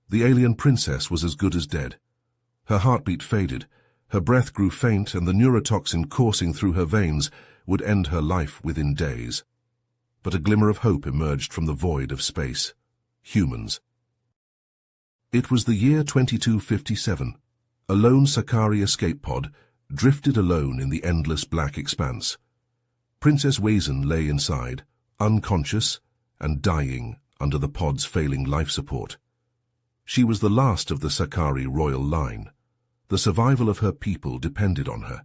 The alien princess was as good as dead. Her heartbeat faded, her breath grew faint, and the neurotoxin coursing through her veins would end her life within days. But a glimmer of hope emerged from the void of space. Humans. It was the year 2257. A lone Sakari escape pod drifted alone in the endless black expanse. Princess Weizhen lay inside, unconscious and dying under the pod's failing life support. She was the last of the Sakari royal line. The survival of her people depended on her,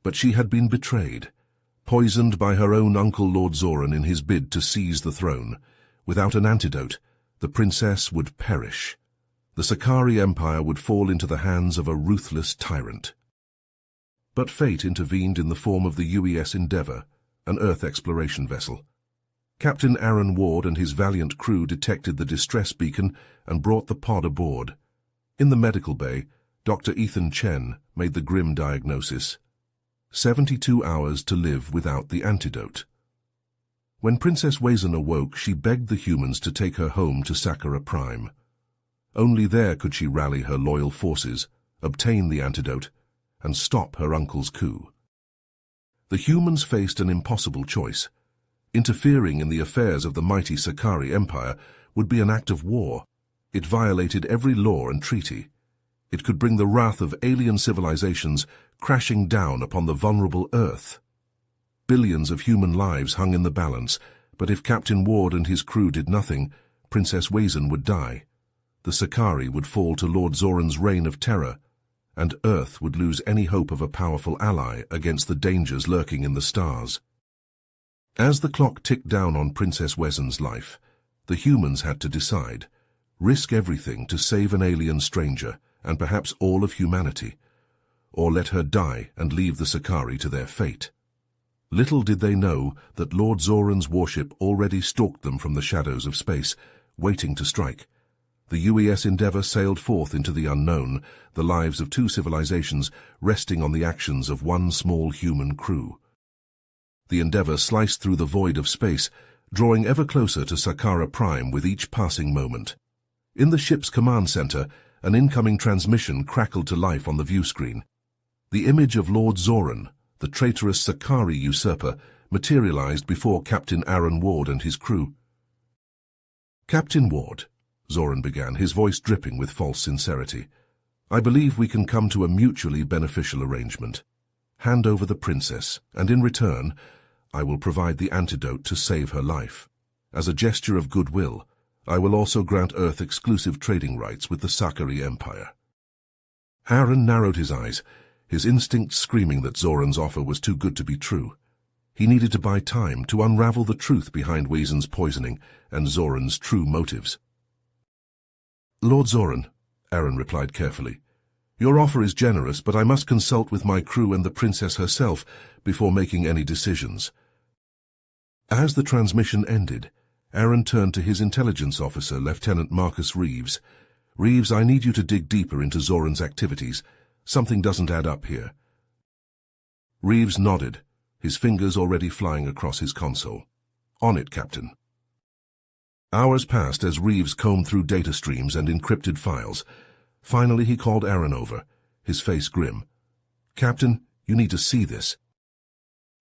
but she had been betrayed, poisoned by her own uncle Lord Zoran in his bid to seize the throne. Without an antidote, the princess would perish. The Sakari Empire would fall into the hands of a ruthless tyrant. But fate intervened in the form of the UES Endeavour, an Earth exploration vessel. Captain Aaron Ward and his valiant crew detected the distress beacon and brought the pod aboard. In the medical bay, Dr. Ethan Chen made the grim diagnosis: 72 hours to live without the antidote. When Princess Weizhen awoke, she begged the humans to take her home to Sakura Prime. Only there could she rally her loyal forces, obtain the antidote, and stop her uncle's coup. The humans faced an impossible choice. Interfering in the affairs of the mighty Sakari Empire would be an act of war. It violated every law and treaty. It could bring the wrath of alien civilizations crashing down upon the vulnerable Earth. Billions of human lives hung in the balance, but if Captain Ward and his crew did nothing, Princess Weizhen would die. The Sakari would fall to Lord Zoran's reign of terror, and Earth would lose any hope of a powerful ally against the dangers lurking in the stars. As the clock ticked down on Princess Weizhen's life, the humans had to decide: risk everything to save an alien stranger, and perhaps all of humanity, or let her die and leave the Sakari to their fate. Little did they know that Lord Zoran's warship already stalked them from the shadows of space, waiting to strike. The UES Endeavour sailed forth into the unknown, the lives of two civilizations resting on the actions of one small human crew. The Endeavour sliced through the void of space, drawing ever closer to Sakura Prime with each passing moment. In the ship's command center, an incoming transmission crackled to life on the view screen. The image of Lord Zoran, the traitorous Sakari usurper, materialized before Captain Aaron Ward and his crew. "Captain Ward," Zoran began, his voice dripping with false sincerity, "I believe we can come to a mutually beneficial arrangement. Hand over the princess, and in return, I will provide the antidote to save her life. As a gesture of goodwill, I will also grant Earth exclusive trading rights with the Sakari Empire." Aaron narrowed his eyes, his instincts screaming that Zoran's offer was too good to be true. He needed to buy time to unravel the truth behind Weizhen's poisoning and Zoran's true motives. "Lord Zoran," Aaron replied carefully, "your offer is generous, but I must consult with my crew and the princess herself before making any decisions." As the transmission ended, Aaron turned to his intelligence officer, Lieutenant Marcus Reeves. "Reeves, I need you to dig deeper into Zoran's activities. Something doesn't add up here." Reeves nodded, his fingers already flying across his console. "On it, Captain." Hours passed as Reeves combed through data streams and encrypted files. Finally, he called Aaron over, his face grim. "Captain, you need to see this."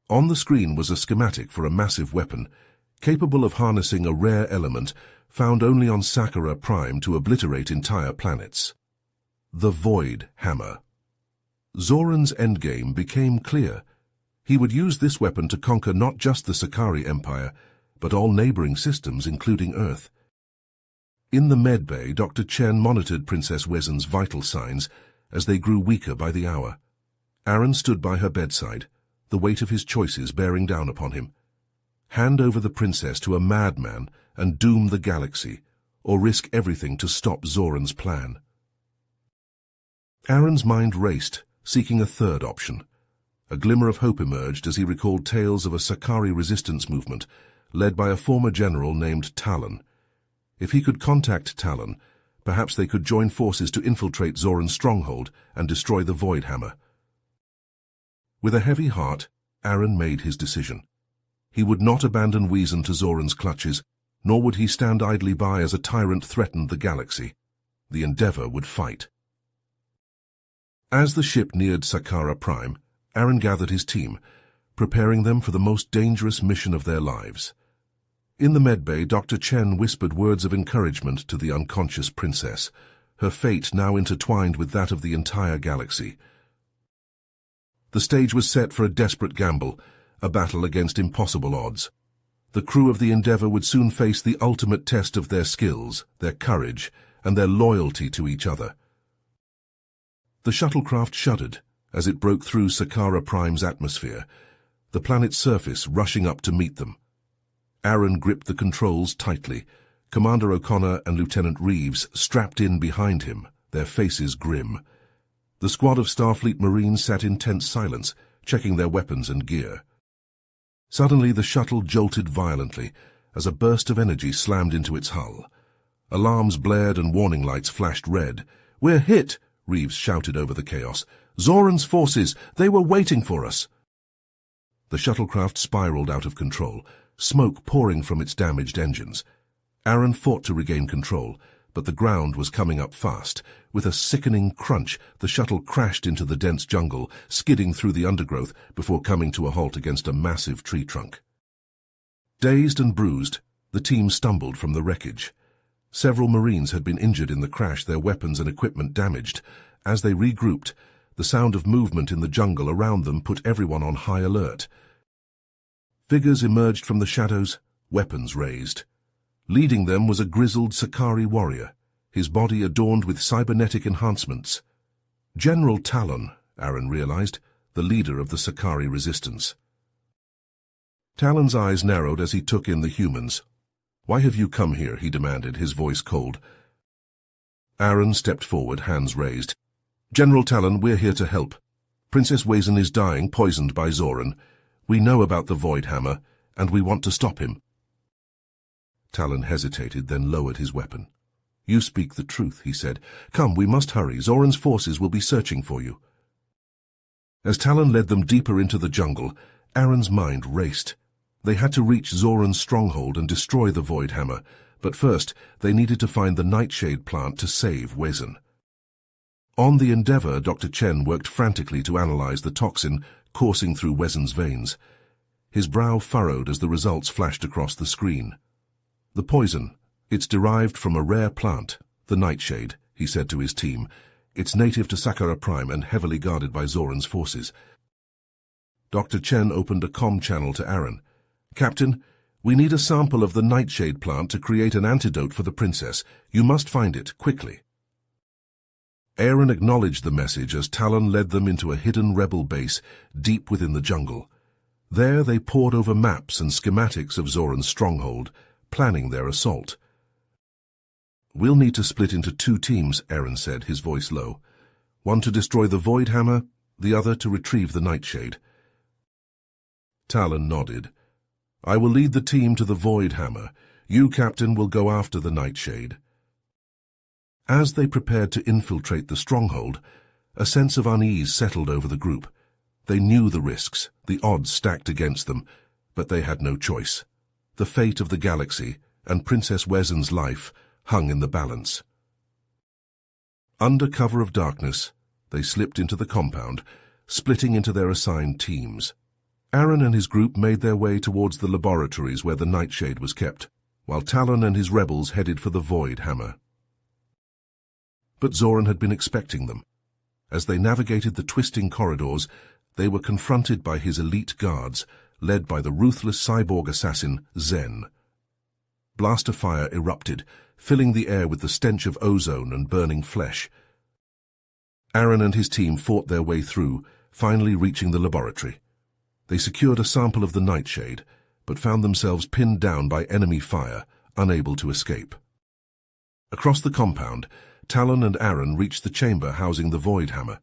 On the screen was a schematic for a massive weapon, capable of harnessing a rare element found only on Sakura Prime to obliterate entire planets. The Void Hammer. Zoran's endgame became clear. He would use this weapon to conquer not just the Sakari Empire, but all neighboring systems, including Earth. In the medbay, Dr. Chen monitored Princess Weizhen's vital signs as they grew weaker by the hour. Aaron stood by her bedside, the weight of his choices bearing down upon him. Hand over the princess to a madman and doom the galaxy, or risk everything to stop Zoran's plan. Aaron's mind raced, seeking a third option. A glimmer of hope emerged as he recalled tales of a Sakari resistance movement, led by a former general named Talon. If he could contact Talon, perhaps they could join forces to infiltrate Zoran's stronghold and destroy the Void Hammer. With a heavy heart, Aaron made his decision. He would not abandon Weizhen to Zoran's clutches, nor would he stand idly by as a tyrant threatened the galaxy. The Endeavour would fight. As the ship neared Sakara Prime, Aaron gathered his team, preparing them for the most dangerous mission of their lives. In the medbay, Dr. Chen whispered words of encouragement to the unconscious princess, her fate now intertwined with that of the entire galaxy. The stage was set for a desperate gamble, a battle against impossible odds. The crew of the Endeavour would soon face the ultimate test of their skills, their courage, and their loyalty to each other. The shuttlecraft shuddered as it broke through Sakara Prime's atmosphere, the planet's surface rushing up to meet them. Aaron gripped the controls tightly, Commander O'Connor and Lieutenant Reeves strapped in behind him, their faces grim. The squad of Starfleet Marines sat in tense silence, checking their weapons and gear. Suddenly the shuttle jolted violently as a burst of energy slammed into its hull. Alarms blared and warning lights flashed red. "We're hit!" Reeves shouted over the chaos. "Zoran's forces! They were waiting for us!" The shuttlecraft spiraled out of control, smoke pouring from its damaged engines. Aaron fought to regain control, but the ground was coming up fast. With a sickening crunch, the shuttle crashed into the dense jungle, skidding through the undergrowth before coming to a halt against a massive tree trunk. Dazed and bruised, the team stumbled from the wreckage. Several Marines had been injured in the crash, their weapons and equipment damaged. As they regrouped, the sound of movement in the jungle around them put everyone on high alert. Figures emerged from the shadows, weapons raised. Leading them was a grizzled Sakari warrior, his body adorned with cybernetic enhancements. General Talon, Aaron realized, the leader of the Sakari resistance. Talon's eyes narrowed as he took in the humans. "Why have you come here?" he demanded, his voice cold. Aaron stepped forward, hands raised. "General Talon, we're here to help. Princess Wezen is dying, poisoned by Zoran. We know about the Void Hammer, and we want to stop him." Talon hesitated, then lowered his weapon. "You speak the truth," he said. "Come, we must hurry. Zoran's forces will be searching for you." As Talon led them deeper into the jungle, Aaron's mind raced. They had to reach Zoran's stronghold and destroy the Void Hammer, but first they needed to find the Nightshade plant to save Wezen. On the Endeavour, Dr. Chen worked frantically to analyze the toxin coursing through Wezen's veins. His brow furrowed as the results flashed across the screen. "The poison, it's derived from a rare plant, the Nightshade," he said to his team. "It's native to Sakara Prime and heavily guarded by Zoran's forces." Dr. Chen opened a comm channel to Aaron. "Captain, we need a sample of the Nightshade plant to create an antidote for the princess. You must find it, quickly." Aaron acknowledged the message as Talon led them into a hidden rebel base deep within the jungle. There they pored over maps and schematics of Zoran's stronghold, planning their assault. "We'll need to split into 2 teams, Aaron said, his voice low. "One to destroy the Void Hammer, the other to retrieve the Nightshade." Talon nodded. "I will lead the team to the Void Hammer. You, Captain, will go after the Nightshade." As they prepared to infiltrate the stronghold, a sense of unease settled over the group. They knew the risks, the odds stacked against them, but they had no choice. The fate of the galaxy and Princess Wezen's life hung in the balance. Under cover of darkness, they slipped into the compound, splitting into their assigned teams. Aaron and his group made their way towards the laboratories where the Nightshade was kept, while Talon and his rebels headed for the Void Hammer. But Zoran had been expecting them. As they navigated the twisting corridors, they were confronted by his elite guards, led by the ruthless cyborg assassin Zen. Blaster fire erupted, filling the air with the stench of ozone and burning flesh. Aaron and his team fought their way through, finally reaching the laboratory. They secured a sample of the Nightshade, but found themselves pinned down by enemy fire, unable to escape. Across the compound, Talon and Aaron reached the chamber housing the Void Hammer.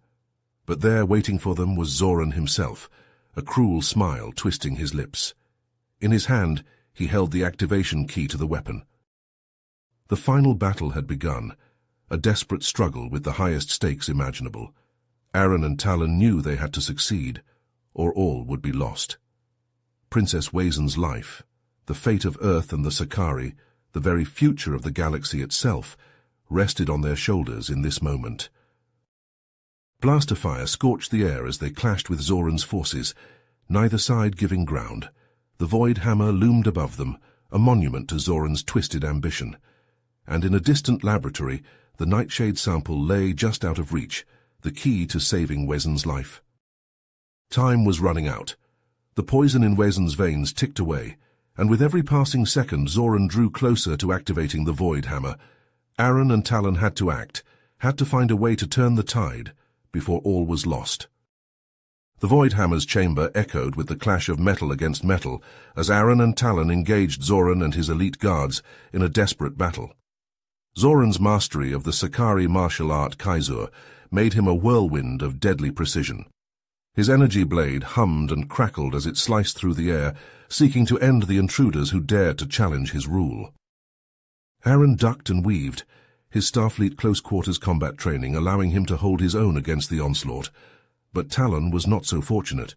But there, waiting for them, was Zoran himself, a cruel smile twisting his lips. In his hand, he held the activation key to the weapon. The final battle had begun, a desperate struggle with the highest stakes imaginable. Aaron and Talon knew they had to succeed, or all would be lost. Princess Wezen's life, the fate of Earth and the Sakari, the very future of the galaxy itself, rested on their shoulders in this moment. Blaster fire scorched the air as they clashed with Zoran's forces, neither side giving ground. The void hammer loomed above them, a monument to Zoran's twisted ambition. And in a distant laboratory, the nightshade sample lay just out of reach, the key to saving Wesen's life. Time was running out. The poison in Wesen's veins ticked away, and with every passing second Zoran drew closer to activating the void hammer. Aaron and Talon had to act, had to find a way to turn the tide, before all was lost. The void hammer's chamber echoed with the clash of metal against metal as Aaron and Talon engaged Zoran and his elite guards in a desperate battle. Zoran's mastery of the Sakari martial art Kaizur made him a whirlwind of deadly precision. His energy blade hummed and crackled as it sliced through the air, seeking to end the intruders who dared to challenge his rule. Aaron ducked and weaved, his Starfleet close-quarters combat training allowing him to hold his own against the onslaught. But Talon was not so fortunate.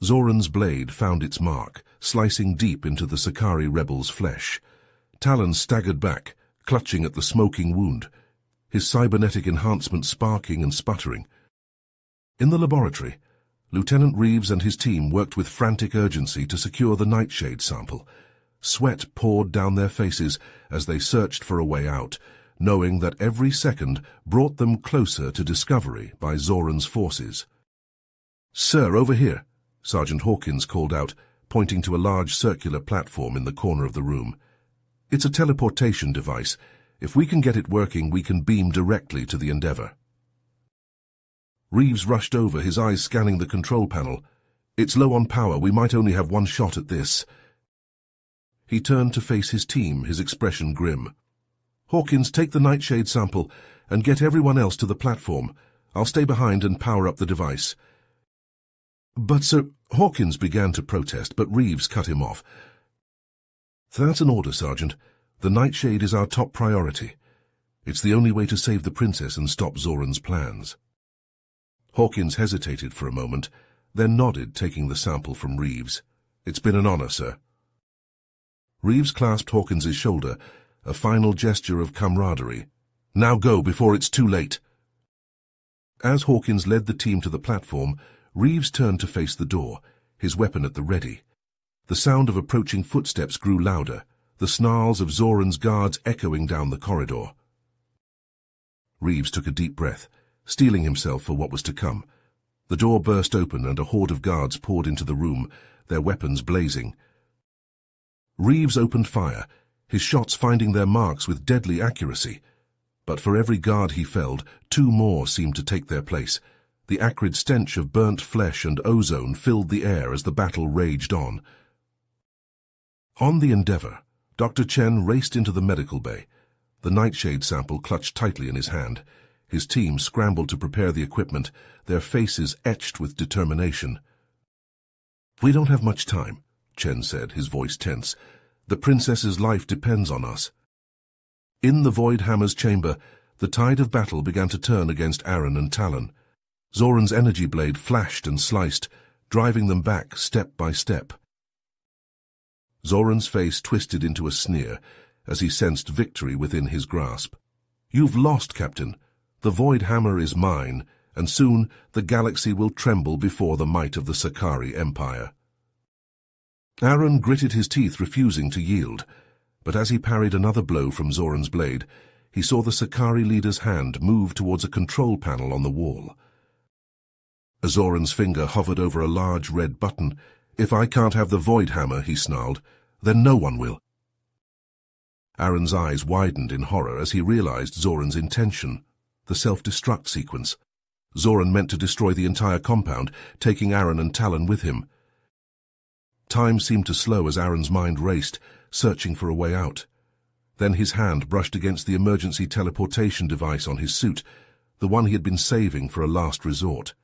Zoran's blade found its mark, slicing deep into the Sakari rebel's flesh. Talon staggered back, clutching at the smoking wound, his cybernetic enhancement sparking and sputtering. In the laboratory, Lieutenant Reeves and his team worked with frantic urgency to secure the nightshade sample. Sweat poured down their faces as they searched for a way out, knowing that every second brought them closer to discovery by Zoran's forces. "Sir, over here," Sergeant Hawkins called out, pointing to a large circular platform in the corner of the room. "It's a teleportation device. If we can get it working, we can beam directly to the Endeavour." Reeves rushed over, his eyes scanning the control panel. "It's low on power. We might only have one shot at this." He turned to face his team, his expression grim. "Hawkins, take the nightshade sample and get everyone else to the platform. I'll stay behind and power up the device." "But, sir," Hawkins began to protest, but Reeves cut him off. "That's an order, Sergeant. The nightshade is our top priority. It's the only way to save the princess and stop Zoran's plans." Hawkins hesitated for a moment, then nodded, taking the sample from Reeves. "It's been an honor, sir." Reeves clasped Hawkins's shoulder, a final gesture of camaraderie. "Now go, before it's too late." As Hawkins led the team to the platform, Reeves turned to face the door, his weapon at the ready. The sound of approaching footsteps grew louder, the snarls of Zoran's guards echoing down the corridor. Reeves took a deep breath, steeling himself for what was to come. The door burst open and a horde of guards poured into the room, their weapons blazing. Reeves opened fire, his shots finding their marks with deadly accuracy. But for every guard he felled, two more seemed to take their place. The acrid stench of burnt flesh and ozone filled the air as the battle raged on. On the Endeavour, Dr. Chen raced into the medical bay, the nightshade sample clutched tightly in his hand. His team scrambled to prepare the equipment, their faces etched with determination. "We don't have much time," Chen said, his voice tense. "The princess's life depends on us." In the Void Hammer's chamber, the tide of battle began to turn against Aaron and Talon. Zoran's energy blade flashed and sliced, driving them back step by step. Zoran's face twisted into a sneer as he sensed victory within his grasp. "You've lost, Captain. The Void Hammer is mine, and soon the galaxy will tremble before the might of the Sakari Empire." Aaron gritted his teeth, refusing to yield, but as he parried another blow from Zoran's blade, he saw the Sakari leader's hand move towards a control panel on the wall. Zoran's finger hovered over a large red button. "If I can't have the Void Hammer," he snarled, "then no one will." Aaron's eyes widened in horror as he realized Zoran's intention, the self-destruct sequence. Zoran meant to destroy the entire compound, taking Aaron and Talon with him. Time seemed to slow as Aaron's mind raced, searching for a way out. Then his hand brushed against the emergency teleportation device on his suit, the one he had been saving for a last resort.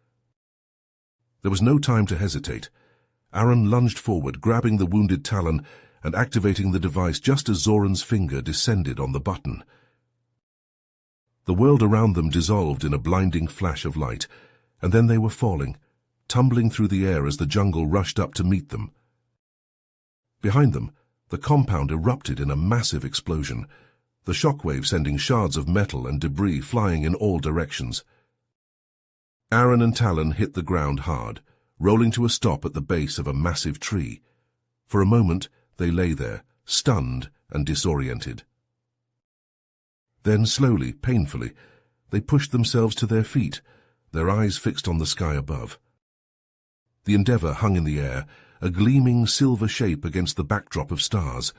There was no time to hesitate. Aaron lunged forward, grabbing the wounded Talon and activating the device just as Zoran's finger descended on the button. The world around them dissolved in a blinding flash of light, and then they were falling, tumbling through the air as the jungle rushed up to meet them. Behind them, the compound erupted in a massive explosion. the shockwave sending shards of metal and debris flying in all directions. Aaron and Talon hit the ground hard, rolling to a stop at the base of a massive tree. For a moment, they lay there, stunned and disoriented. Then slowly, painfully, they pushed themselves to their feet, their eyes fixed on the sky above. The Endeavour hung in the air, a gleaming silver shape against the backdrop of stars.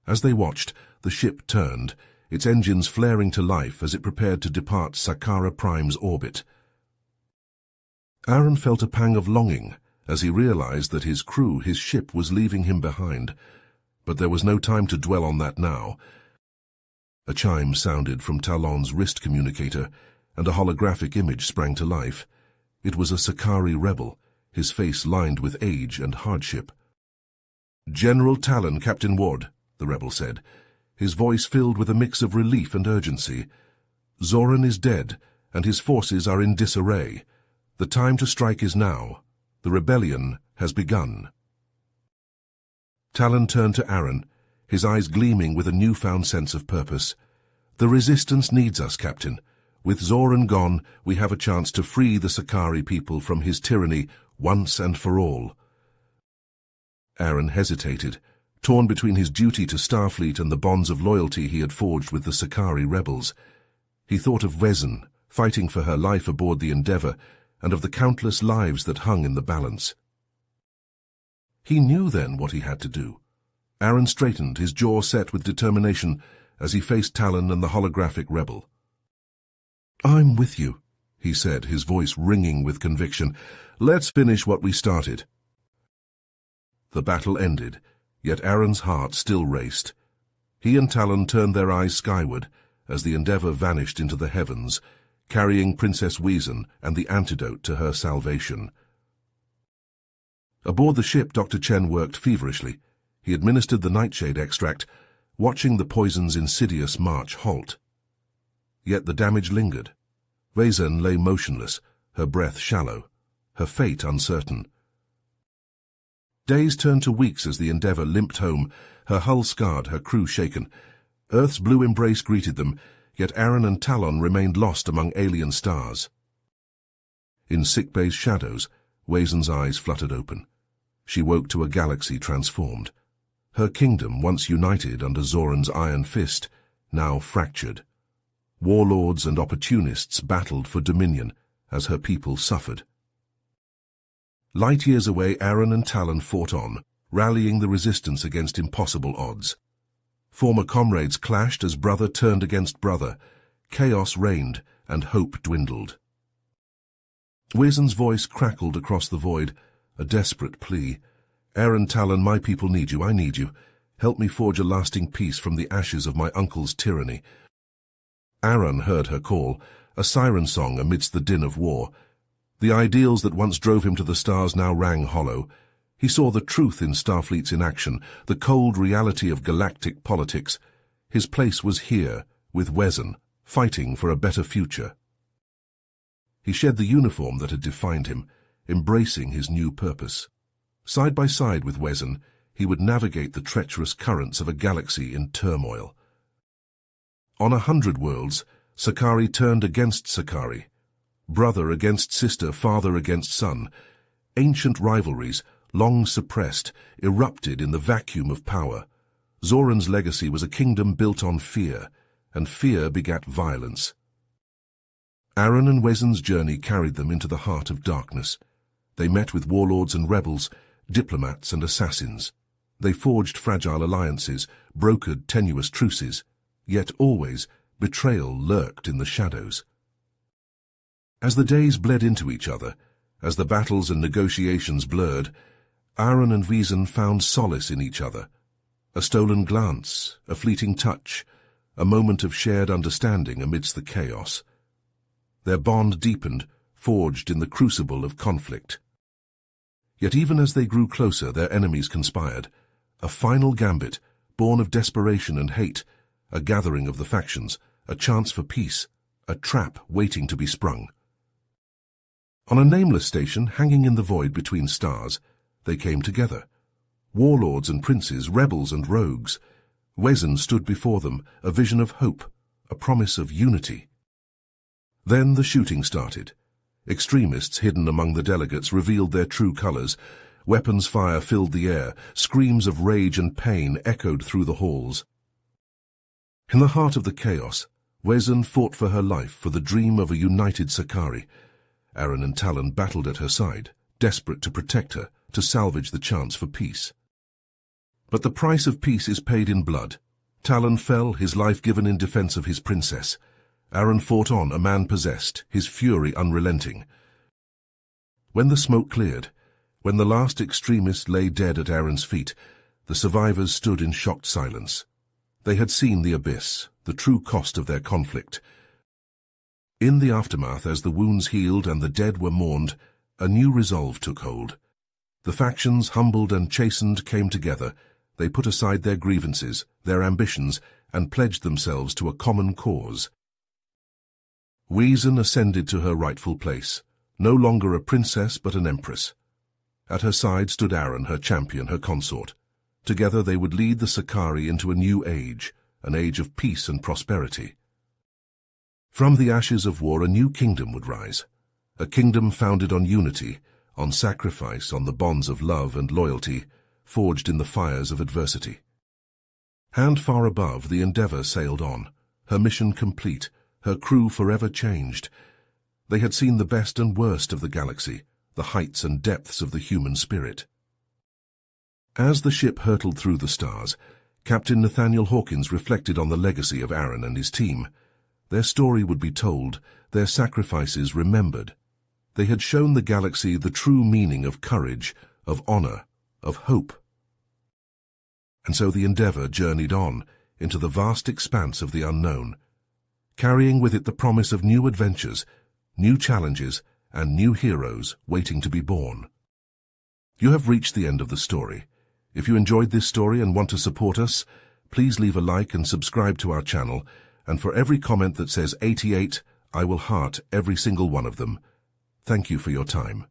As they watched, the ship turned, its engines flaring to life as it prepared to depart Saqqara Prime's orbit. Aaron felt a pang of longing as he realized that his crew, his ship, was leaving him behind. But there was no time to dwell on that now. A chime sounded from Talon's wrist communicator, and a holographic image sprang to life. It was a Saqqari rebel, his face lined with age and hardship. "General Talon, Captain Ward," the rebel said, his voice filled with a mix of relief and urgency. "Zoran is dead, and his forces are in disarray. The time to strike is now. The rebellion has begun." Talon turned to Aaron, his eyes gleaming with a newfound sense of purpose. "The resistance needs us, Captain. With Zoran gone, we have a chance to free the Saqqari people from his tyranny once and for all." Aaron hesitated, torn between his duty to Starfleet and the bonds of loyalty he had forged with the Saqqari rebels. He thought of Wesen, fighting for her life aboard the Endeavour, and of the countless lives that hung in the balance. He knew then what he had to do. Aaron straightened, his jaw set with determination, as he faced Talon and the holographic rebel. "I'm with you," he said, his voice ringing with conviction. "Let's finish what we started." The battle ended, yet Aaron's heart still raced. He and Talon turned their eyes skyward as the Endeavour vanished into the heavens, carrying Princess Wesen and the antidote to her salvation. Aboard the ship, Dr. Chen worked feverishly. He administered the nightshade extract, watching the poison's insidious march halt. Yet the damage lingered. Wesen lay motionless, her breath shallow, her fate uncertain. Days turned to weeks as the Endeavour limped home, her hull scarred, her crew shaken. Earth's blue embrace greeted them, yet Aaron and Talon remained lost among alien stars. In sickbay's shadows, Wesen's eyes fluttered open. She woke to a galaxy transformed. Her kingdom, once united under Zoran's iron fist, now fractured. Warlords and opportunists battled for dominion as her people suffered. Light years away, Aaron and Talon fought on, rallying the resistance against impossible odds. Former comrades clashed as brother turned against brother. Chaos reigned, and hope dwindled. Wesen's voice crackled across the void, a desperate plea. "Aaron, Talon, my people need you, I need you. Help me forge a lasting peace from the ashes of my uncle's tyranny." Aaron heard her call, a siren song amidst the din of war. The ideals that once drove him to the stars now rang hollow. He saw the truth in Starfleet's inaction, the cold reality of galactic politics. His place was here, with Wesen, fighting for a better future. He shed the uniform that had defined him, embracing his new purpose. Side by side with Wesen, he would navigate the treacherous currents of a galaxy in turmoil. On 100 worlds, Saqqari turned against Saqqari. Brother against sister, father against son. Ancient rivalries, long suppressed, erupted in the vacuum of power. Zoran's legacy was a kingdom built on fear, and fear begat violence. Aaron and Wesen's journey carried them into the heart of darkness. They met with warlords and rebels, diplomats and assassins. They forged fragile alliances, brokered tenuous truces, yet always betrayal lurked in the shadows. As the days bled into each other, as the battles and negotiations blurred, Aaron and Wesen found solace in each other. A stolen glance, a fleeting touch, a moment of shared understanding amidst the chaos. Their bond deepened, forged in the crucible of conflict. Yet even as they grew closer, their enemies conspired. A final gambit, born of desperation and hate, a gathering of the factions, a chance for peace, a trap waiting to be sprung. On a nameless station hanging in the void between stars, they came together. Warlords and princes, rebels and rogues. Wesen stood before them, a vision of hope, a promise of unity. Then the shooting started. Extremists hidden among the delegates revealed their true colors. Weapons fire filled the air. Screams of rage and pain echoed through the halls. In the heart of the chaos, Wesen fought for her life, for the dream of a united Sakari. Aaron and Talon battled at her side, desperate to protect her, to salvage the chance for peace. But the price of peace is paid in blood. Talon fell, his life given in defense of his princess. Aaron fought on, a man possessed, his fury unrelenting. When the smoke cleared, when the last extremist lay dead at Aaron's feet, the survivors stood in shocked silence. They had seen the abyss, the true cost of their conflict. In the aftermath, as the wounds healed and the dead were mourned, a new resolve took hold. The factions, humbled and chastened, came together. They put aside their grievances, their ambitions, and pledged themselves to a common cause. Wesen ascended to her rightful place, no longer a princess but an empress. At her side stood Aaron, her champion, her consort. Together they would lead the Sakari into a new age, an age of peace and prosperity. From the ashes of war a new kingdom would rise, a kingdom founded on unity, on sacrifice, on the bonds of love and loyalty, forged in the fires of adversity. And far above, the Endeavour sailed on, her mission complete, her crew forever changed. They had seen the best and worst of the galaxy, the heights and depths of the human spirit. As the ship hurtled through the stars, Captain Nathaniel Hawkins reflected on the legacy of Aaron and his team. Their story would be told, their sacrifices remembered. They had shown the galaxy the true meaning of courage, of honor, of hope. And so the Endeavour journeyed on into the vast expanse of the unknown, carrying with it the promise of new adventures, new challenges, and new heroes waiting to be born. You have reached the end of the story. If you enjoyed this story and want to support us, please leave a like and subscribe to our channel, and for every comment that says 88, I will heart every single one of them. Thank you for your time.